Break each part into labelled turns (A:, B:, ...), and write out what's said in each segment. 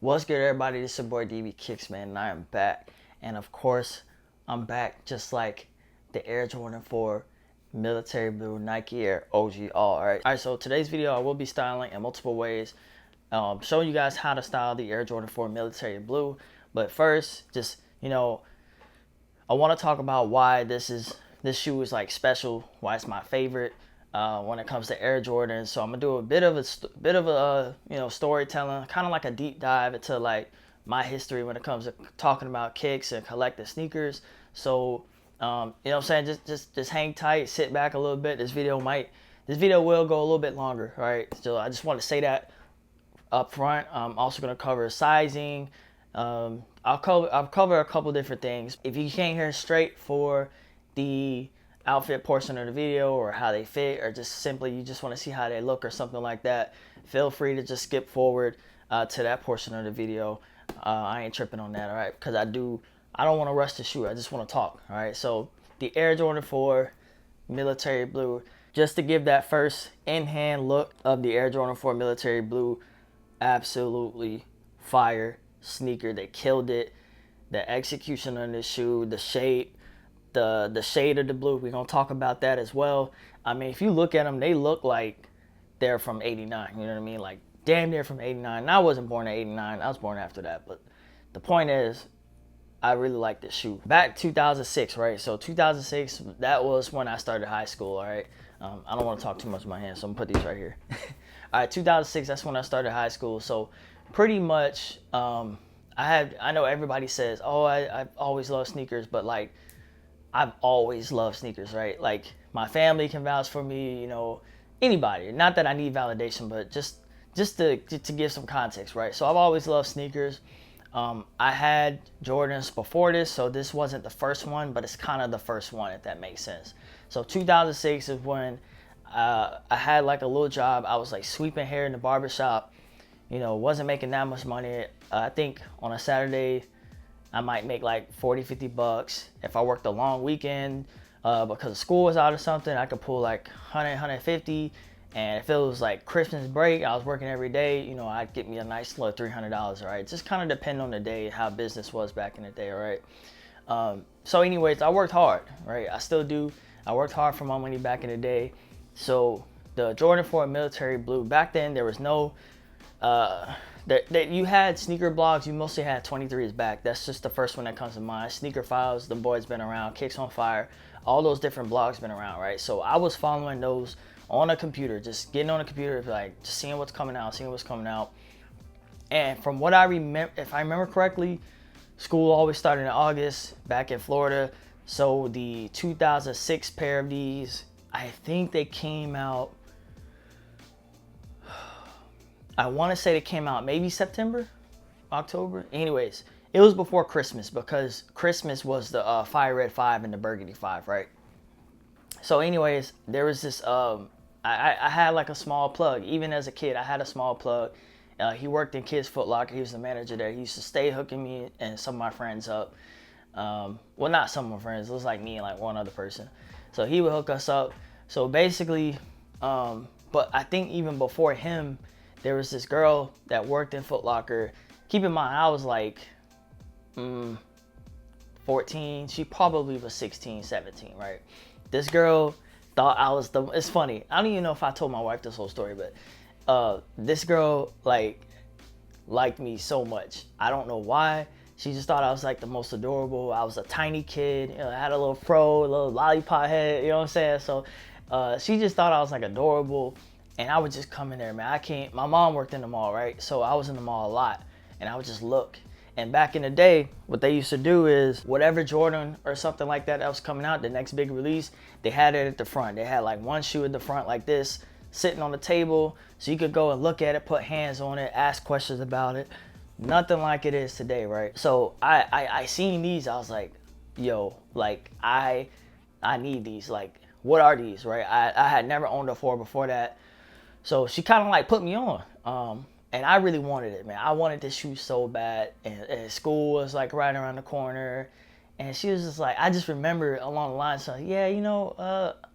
A: What's good, everybody? This is your boy DB Kicks, man, and I am back. And of course, I'm back just like the Air Jordan 4 military blue Nike Air OG All right. All right, so today's video I will be styling in multiple ways, showing you guys how to style the Air Jordan 4 military blue. But first, just I want to talk about why this shoe is like special, why it's my favorite. When it comes to Air Jordan, so I'm gonna do a bit of a storytelling, kind of like a deep dive into like my history when it comes to talking about kicks and collecting sneakers. So what I'm saying, just hang tight, sit back a little bit. This video will go a little bit longer, right? So I just want to say that up front. I'm also gonna cover sizing. I'll cover a couple different things. If you can't hear straight for the outfit portion of the video or how they fit, or just simply you just want to see how they look or something like that, feel free to just skip forward to that portion of the video. I ain't tripping on that, all right? Because I don't want to rush the shoe. I just want to talk, all right? So the Air Jordan 4 military blue, just to give that first in-hand look of the Air Jordan 4 military blue, absolutely fire sneaker. They killed it. The execution on this shoe, the shape, the shade of the blue, we're gonna talk about that as well. I mean, if you look at them, they look like they're from '89. You know what I mean? Like damn near from '89. And I wasn't born in '89. I was born after that. But the point is, I really like this shoe. Back 2006, right? So 2006, that was when I started high school. All right. I don't want to talk too much with my hands, so I'm gonna put these right here. All right, 2006. That's when I started high school. So pretty much, I know everybody says, oh, I've always loved sneakers, but like, I've always loved sneakers, right? Like my family can vouch for me, anybody. Not that I need validation, but just to give some context, right? So I've always loved sneakers. I had Jordans before this, so this wasn't the first one, but it's kind of the first one, if that makes sense. So 2006 is when I had like a little job. I was like sweeping hair in the barbershop. Wasn't making that much money. I think on a Saturday, I might make like 40, 50 bucks. If I worked a long weekend because school was out or something, I could pull like 100, 150. And if it was like Christmas break, I was working every day, I'd get me a nice little $300, all right? Just kind of depend on the day, how business was back in the day, all right? So anyways, I worked hard, right? I still do. I worked hard for my money back in the day. So the Jordan 4 military blue, back then there was no... that you had sneaker blogs, you mostly had 23s back. That's just the first one that comes to mind. Sneaker Files, the boys been around, Kicks on Fire, all those different blogs been around, right? So I was following those on a computer, just getting on a computer, like just seeing what's coming out. And from what I remember, if I remember correctly, school always started in August back in Florida. So the 2006 pair of these, I think they came out, I want to say they came out maybe September, October. Anyways, it was before Christmas because Christmas was the Fire Red 5 and the Burgundy 5, right? So anyways, there was this, I had like a small plug. Even as a kid, I had a small plug. He worked in Kids Foot Locker. He was the manager there. He used to stay hooking me and some of my friends up. Well, not some of my friends. It was like me and like one other person. So he would hook us up. So basically, but I think even before him, there was this girl that worked in Foot Locker. Keep in mind, I was like 14. She probably was 16, 17, right? This girl thought I was it's funny. I don't even know if I told my wife this whole story, but this girl liked me so much. I don't know why. She just thought I was like the most adorable. I was a tiny kid. I had a little fro, a little lollipop head, you know what I'm saying? So she just thought I was like adorable. And I would just come in there, man. My mom worked in the mall, right? So I was in the mall a lot. And I would just look. And back in the day, what they used to do is whatever Jordan or something like that was coming out, the next big release, they had it at the front. They had like one shoe at the front like this, sitting on the table. So you could go and look at it, put hands on it, ask questions about it. Nothing like it is today, right? So I seen these. I was like, yo, like I need these. Like, what are these, right? I had never owned a 4 before that. So she kind of like put me on, and I really wanted it, man. I wanted this shoe so bad, and school was like right around the corner, and she was just like, I just remember along the line, so yeah,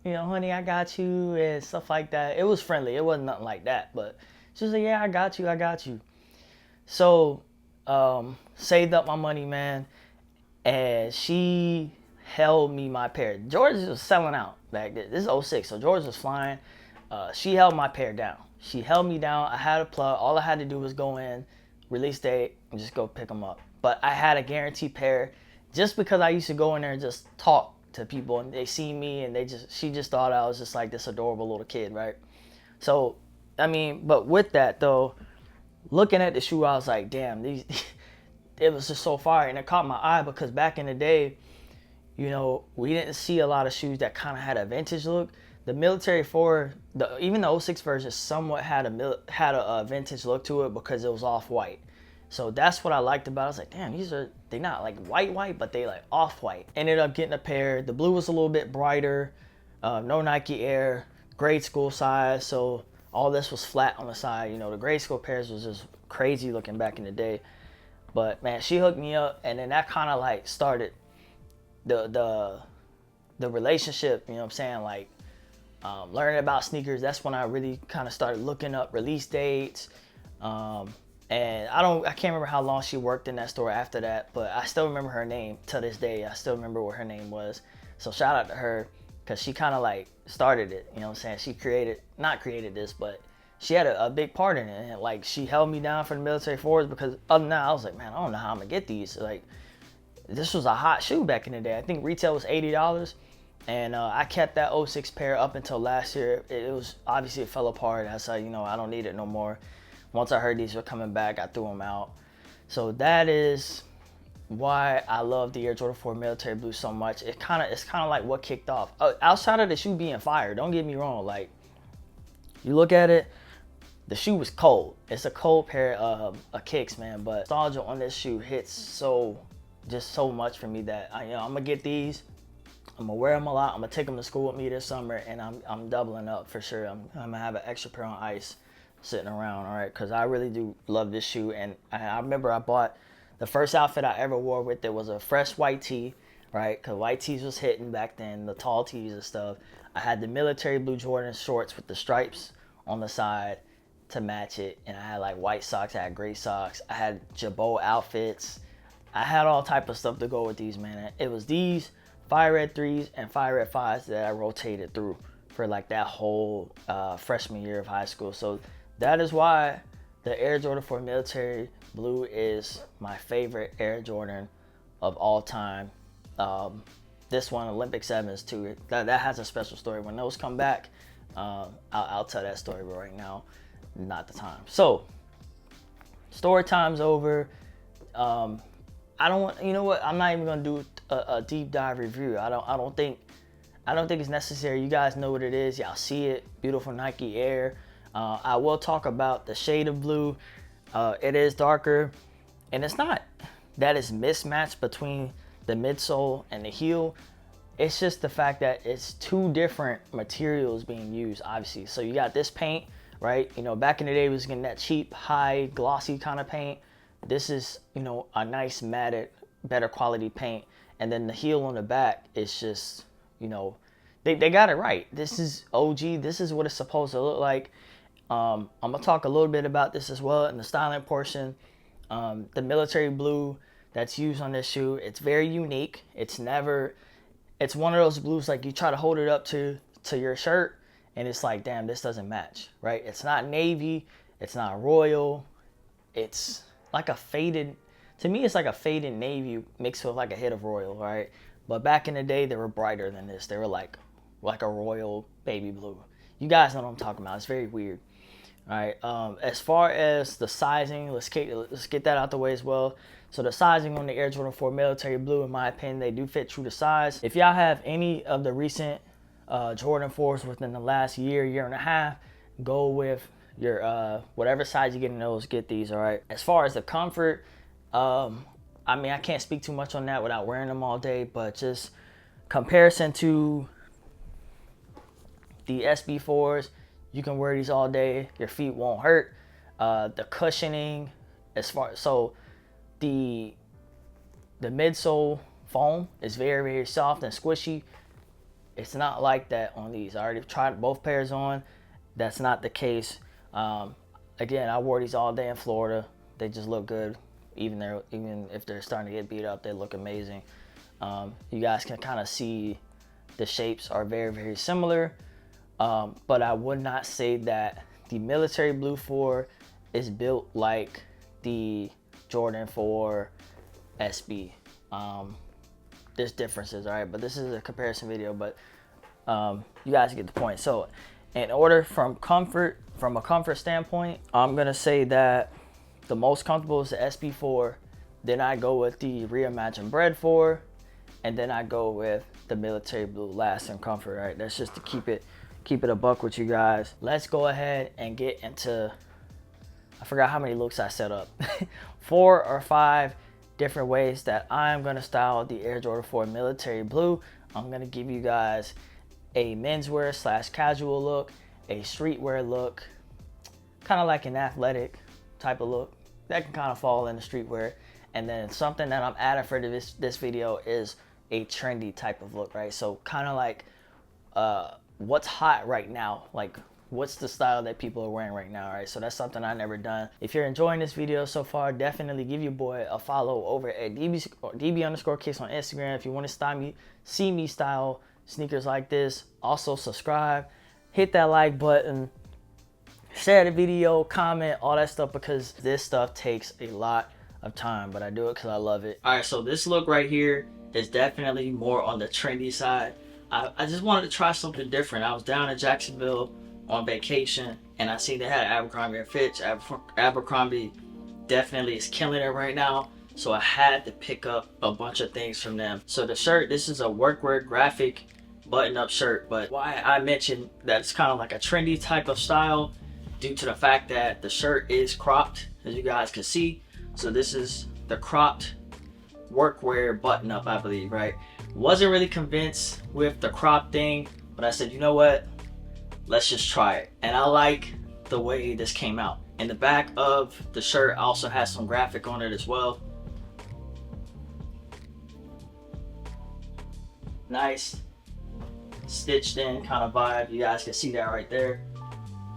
A: honey, I got you, and stuff like that. It was friendly, it wasn't nothing like that, but she was like, yeah, I got you. So saved up my money, man, and she held me my pair. George was selling out back then. This is 06, so George was flying. She held my pair down. She held me down. I had a plug. All I had to do was go in, release date, and just go pick them up. But I had a guaranteed pair just because I used to go in there and just talk to people, and they see me, and she just thought I was just like this adorable little kid, right? So, I mean, but with that though, looking at the shoe, I was like, damn, these it was just so fire, and it caught my eye because back in the day, you know, we didn't see a lot of shoes that kind of had a vintage look. The Military 4, even the 06 version somewhat had a vintage look to it because it was off-white. So that's what I liked about it. I was like, damn, they not like white, but they like off-white. Ended up getting a pair. The blue was a little bit brighter. No Nike Air, grade school size. So all this was flat on the side. You know, the grade school pairs was just crazy looking back in the day. But man, she hooked me up, and then that kind of like started the relationship. You know what I'm saying? Like, learning about sneakers. That's when I really kind of started looking up release dates. And I can't remember how long she worked in that store after that, but I still remember her name to this day. I still remember what her name was. So shout out to her, because she kind of like started it. You know what I'm saying? Not created this, but she had a big part in it. And like, she held me down for the Military 4s, because other than that, I was like, man, I don't know how I'm gonna get these. Like, this was a hot shoe back in the day. I think retail was $80. And I kept that 06 pair up until last year. It was obviously, it fell apart. I said, you know, I don't need it no more. Once I heard these were coming back, I threw them out. So that is why I love the Air Jordan 4 Military Blue so much. It's kind of like what kicked off. Outside of the shoe being fire, don't get me wrong. Like, you look at it, the shoe was cold. It's a cold pair of kicks, man. But nostalgia on this shoe hits just so much for me that I'm gonna get these. I'm gonna wear them a lot. I'm gonna take them to school with me this summer, and I'm doubling up for sure. I'm gonna have an extra pair on ice sitting around, all right? Because I really do love this shoe, and I remember I bought the first outfit I ever wore with it was a fresh white tee, right? Because white tees was hitting back then, the tall tees and stuff. I had the Military Blue Jordan shorts with the stripes on the side to match it, and I had like white socks. I had gray socks. I had Jabot outfits. I had all type of stuff to go with these, man. It was these Fire Red 3s and Fire Red 5s that I rotated through for like that whole freshman year of high school. So that is why the Air Jordan 4 Military Blue is my favorite Air Jordan of all time. This one, Olympic 7s too, that has a special story. When those come back, I'll tell that story, but right now, not the time. So, story time's over. I don't want, you know what? I'm not even gonna do a deep dive review. I don't think it's necessary. You guys know what it is. Y'all see it. Beautiful Nike Air. I will talk about the shade of blue. It is darker, and it's not that it's mismatched between the midsole and the heel. It's just the fact that it's two different materials being used, obviously. So you got this paint, right? You know, back in the day, we was getting that cheap, high, glossy kind of paint. This is, you know, a nice matted, better quality paint. And then the heel on the back is just, you know, they got it right. This is OG. This is what it's supposed to look like. I'm going to talk a little bit about this as well in the styling portion. The military blue that's used on this shoe, it's very unique. It's one of those blues like you try to hold it up to your shirt and it's like, damn, this doesn't match, right? It's not navy. It's not royal. It's like a faded, to me, it's like a faded navy mixed with like a hit of royal, right? But back in the day, they were brighter than this. They were like a royal baby blue. You guys know what I'm talking about. It's very weird. All right. As far as the sizing, let's get that out the way as well. So the sizing on the Air Jordan 4 Military Blue, in my opinion, they do fit true to size. If y'all have any of the recent Jordan 4s within the last year and a half, go with your whatever size you get in those, get these. All right. As far as the comfort, I mean, I can't speak too much on that without wearing them all day, but just comparison to the SB4s, you can wear these all day. Your feet won't hurt. The cushioning, so the midsole foam is very, very soft and squishy. It's not like that on these. I already tried both pairs on. That's not the case. Again, I wore these all day in Florida. They just look good. Even if they're starting to get beat up, they look amazing. You guys can kind of see the shapes are very, very similar, but I would not say that the military blue 4 is built like the Jordan 4 SB. There's differences, all right, but this is a comparison video, but you guys get the point. So in order from a comfort standpoint, I'm gonna say that the most comfortable is the SB4, then I go with the Reimagined Bread 4, and then I go with the military blue last in comfort. Right, that's just to keep it a buck with you guys. Let's go ahead and get into, I forgot how many looks I set up. 4 or 5 different ways that I'm gonna style the Air Jordan 4 military blue. I'm gonna give you guys a menswear / casual look, a streetwear look, kind of like an athletic type of look that can kind of fall into streetwear, and then something that I'm adding for this video is a trendy type of look, right? So kind of like what's hot right now, like what's the style that people are wearing right now, right? So that's something I never done. If you're enjoying this video so far, definitely give your boy a follow over at DB_Kicks on Instagram if you want to see me style sneakers like this. Also subscribe, hit that like button, share the video, comment, all that stuff, because this stuff takes a lot of time, but I do it because I love it. All right, so this look right here is definitely more on the trendy side. I just wanted to try something different. I was down in Jacksonville on vacation, and I seen they had Abercrombie and Fitch. Abercrombie definitely is killing it right now, so I had to pick up a bunch of things from them. So the shirt, this is a workwear graphic button-up shirt, but why I mentioned that it's kind of like a trendy type of style due to the fact that the shirt is cropped, as you guys can see. So this is the cropped workwear button-up, I believe, right? Wasn't really convinced with the crop thing, but I said, you know what, let's just try it. And I like the way this came out. In the back of the shirt also has some graphic on it as well. Nice stitched in kind of vibe. You guys can see that right there.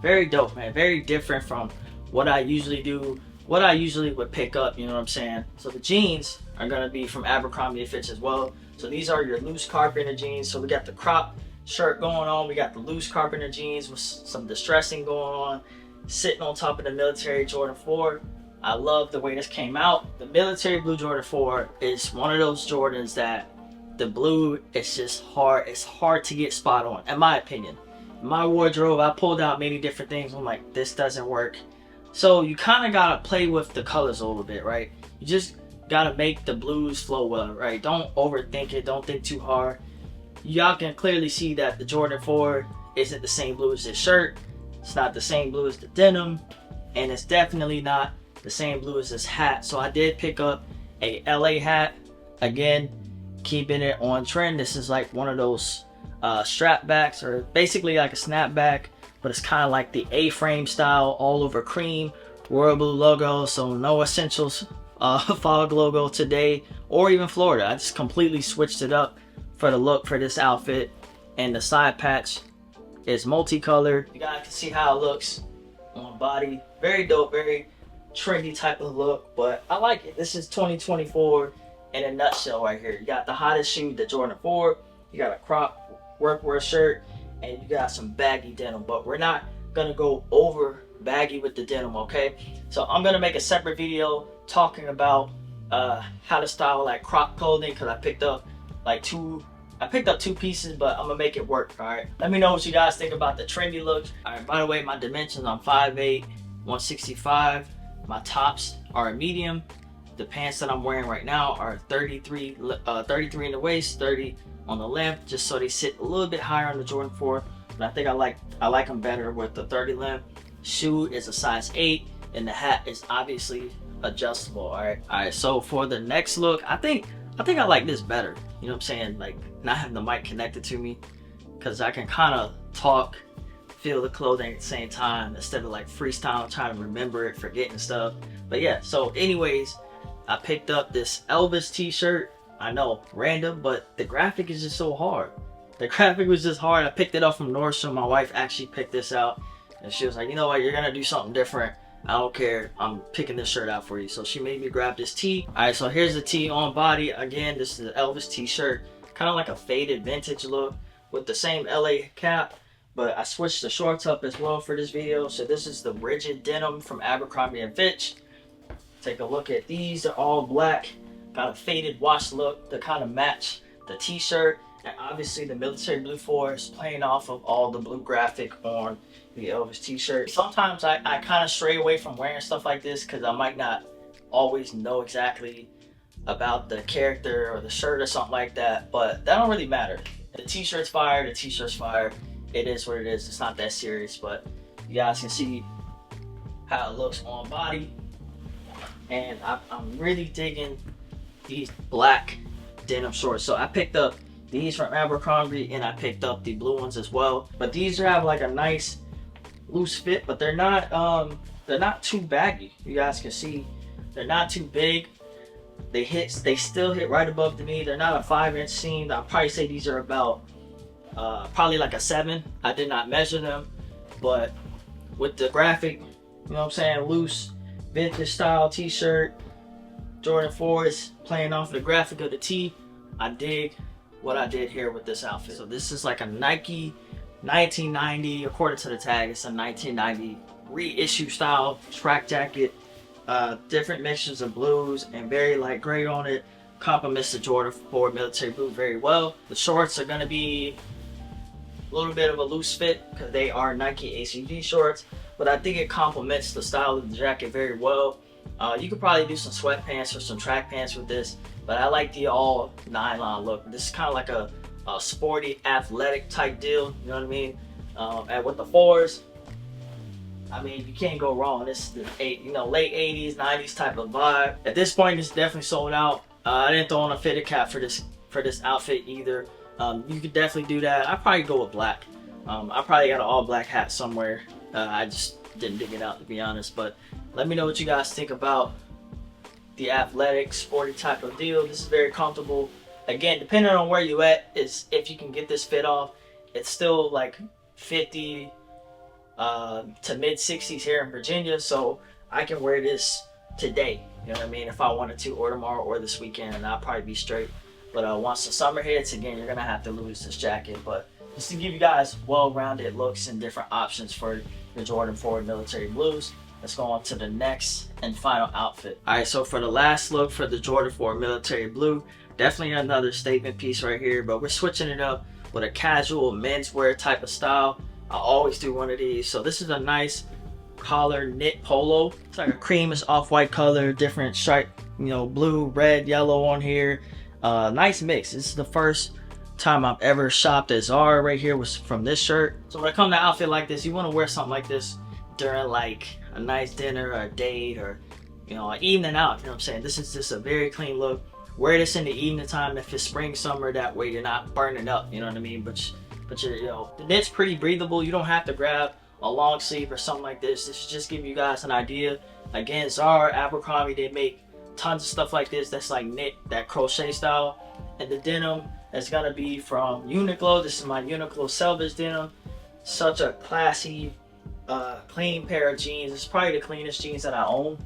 A: Very dope, man. Very different from what I usually do, what I usually would pick up, you know what I'm saying? So the jeans are gonna be from Abercrombie & Fitch as well. So these are your loose carpenter jeans. So we got the crop shirt going on, we got the loose carpenter jeans with some distressing going on, sitting on top of the military Jordan 4. I love the way this came out. The military blue Jordan 4 is one of those Jordans that the blue is just hard. It's hard to get spot on, in my opinion. In my wardrobe, I pulled out many different things. I'm like, this doesn't work. So you kind of gotta play with the colors a little bit, right? You just gotta make the blues flow well, right? Don't overthink it. Don't think too hard. Y'all can clearly see that the Jordan 4 isn't the same blue as this shirt. It's not the same blue as the denim, and it's definitely not the same blue as this hat. So I did pick up a LA hat. Again, keeping it on trend. This is like one of those strap backs, or basically like a snapback, but it's kind of like the A-frame style, all over cream, royal blue logo. So no Essentials fog logo today, or even Florida. I just completely switched it up for the look for this outfit, and the side patch is multicolored. You guys can see how it looks on body. Very dope, very trendy type of look, but I like it. This is 2024 in a nutshell right here. You got the hottest shoe, the Jordan 4. You got a crop workwear shirt, and you got some baggy denim, but we're not gonna go over baggy with the denim, okay? So I'm gonna make a separate video talking about how to style like crop clothing, because I picked up two pieces, but I'm gonna make it work. All right, let me know what you guys think about the trendy looks. All right, by the way, my dimensions, I'm 5'8", 165. My tops are a medium. The pants that I'm wearing right now are 33 in the waist, 30 on the length, just so they sit a little bit higher on the Jordan 4. But I think I like them better with the 30 length. Shoe is a size 8, and the hat is obviously adjustable. All right. So for the next look, I think I like this better. You know what I'm saying? Like, not having the mic connected to me, because I can kind of talk, feel the clothing at the same time, instead of like freestyle trying to remember it, forgetting stuff. But yeah, so anyways, I picked up this Elvis t-shirt. I know, random, but the graphic is just so hard. The graphic was just hard. I picked it up from Nordstrom. My wife actually picked this out, and she was like, you know what, you're gonna do something different. I don't care, I'm picking this shirt out for you. So she made me grab this tee. All right, so here's the tee on body. Again, this is the Elvis t-shirt, kind of like a faded vintage look with the same LA cap, but I switched the shorts up as well for this video. So this is the rigid denim from Abercrombie & Fitch. Take a look at these. They're all black, got a faded wash look to kind of match the t-shirt, and obviously the military blue forest playing off of all the blue graphic on the Elvis t-shirt. Sometimes I kind of stray away from wearing stuff like this because I might not always know exactly about the character or the shirt or something like that, but that don't really matter. The t-shirt's fire, the t-shirt's fire. It is what it is. It's not that serious, but you guys can see how it looks on body. And I'm really digging these black denim shorts. So I picked up these from Abercrombie, and I picked up the blue ones as well. But these have like a nice loose fit, but they're not too baggy. You guys can see they're not too big. They still hit right above the knee. They're not a 5-inch seam. I'll probably say these are about probably like a 7. I did not measure them, but with the graphic, you know what I'm saying, loose vintage style t-shirt, Jordan 4s playing off the graphic of the tee. I dig what I did here with this outfit. So this is like a Nike 1990, according to the tag, it's a 1990 reissue style track jacket. Different mixtures of blues and very light gray on it. Complements the Jordan 4 military blue very well. The shorts are going to be a little bit of a loose fit because they are Nike ACG shorts, but I think it complements the style of the jacket very well. You could probably do some sweatpants or some track pants with this, but I like the all nylon look. This is kind of like a sporty athletic type deal, you know what I mean? And with the 4s, I mean, you can't go wrong. This is the late 80s, 90s type of vibe. At this point, it's definitely sold out. I didn't throw on a fitted cap for this outfit either. You could definitely do that. I'd probably go with black. I probably got an all black hat somewhere. I just didn't dig it out, to be honest. But let me know what you guys think about the athletic, sporty type of deal. This is very comfortable. Again, depending on where you at, is if you can get this fit off. It's still like 50 to mid 60s here in Virginia, so I can wear this today, you know what I mean, if I wanted to, or tomorrow, or this weekend, and I'll probably be straight. But once the summer hits, again, you're gonna have to lose this jacket. But just to give you guys well-rounded looks and different options for the Jordan 4 military blues, let's go on to the next and final outfit. All right, so for the last look for the Jordan 4 military blue, definitely another statement piece right here, but we're switching it up with a casual menswear type of style. I always do one of these. So this is a nice collar knit polo. It's like a creamish off-white color, different stripe, blue, red, yellow on here. Nice mix. This is the first time I've ever shopped at ZARA. Right here was from this shirt. So when it comes to outfit like this, you want to wear something like this during like a nice dinner or a date, or an evening out. You know what I'm saying? This is just a very clean look. Wear this in the evening time if it's spring, summer. That way you're not burning up. You know what I mean? But the knit's pretty breathable. You don't have to grab a long sleeve or something like this. This should just give you guys an idea. Again, ZARA, Abercrombie, they make tons of stuff like this that's like knit, that crochet style. And the denim is gonna be from Uniqlo. This is my Uniqlo selvage denim. Such a classy, clean pair of jeans. It's probably the cleanest jeans that I own,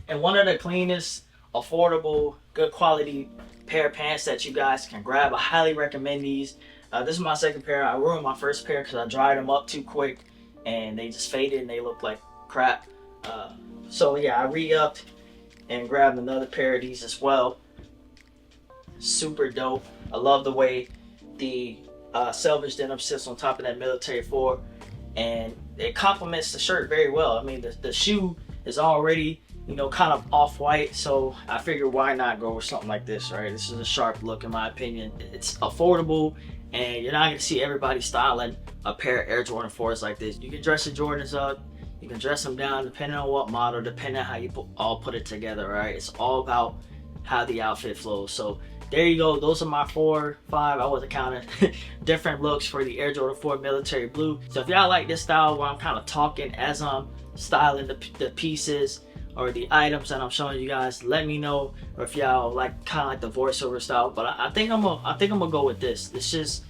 A: and one of the cleanest, affordable, good quality pair of pants that you guys can grab. I highly recommend these. This is my second pair. I ruined my first pair because I dried them up too quick and they just faded and they look like crap. So yeah, I re-upped and grabbed another pair of these as well. Super dope. I love the way the selvage denim sits on top of that military 4, and it complements the shirt very well. I mean, the shoe is already kind of off-white, so I figured why not go with something like this, right? This is a sharp look in my opinion. It's affordable, and you're not going to see everybody styling a pair of Air Jordan 4s like this. You can dress the Jordans up, you can dress them down depending on what model, depending on how you all put it together, right? It's all about how the outfit flows. So there you go. Those are my 4, 5, I wasn't counting, different looks for the Air Jordan 4 military blue. So if y'all like this style where I'm kind of talking as I'm styling the pieces or the items that I'm showing you guys, let me know. Or if y'all like kind of like the voiceover style, but I think I'm gonna go with this. It's just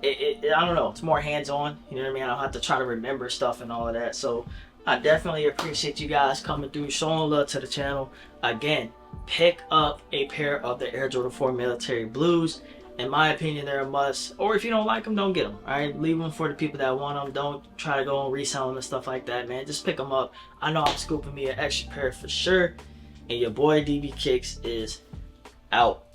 A: I don't know, it's more hands-on, you know what I mean? I don't have to try to remember stuff and all of that. So I definitely appreciate you guys coming through, showing love to the channel. Again, pick up a pair of the Air Jordan 4 Military Blues. In my opinion, they're a must. Or if you don't like them, don't get them. All right, leave them for the people that want them. Don't try to go and resell them and stuff like that, man. Just pick them up. I know I'm scooping me an extra pair for sure. And your boy DB Kicks is out.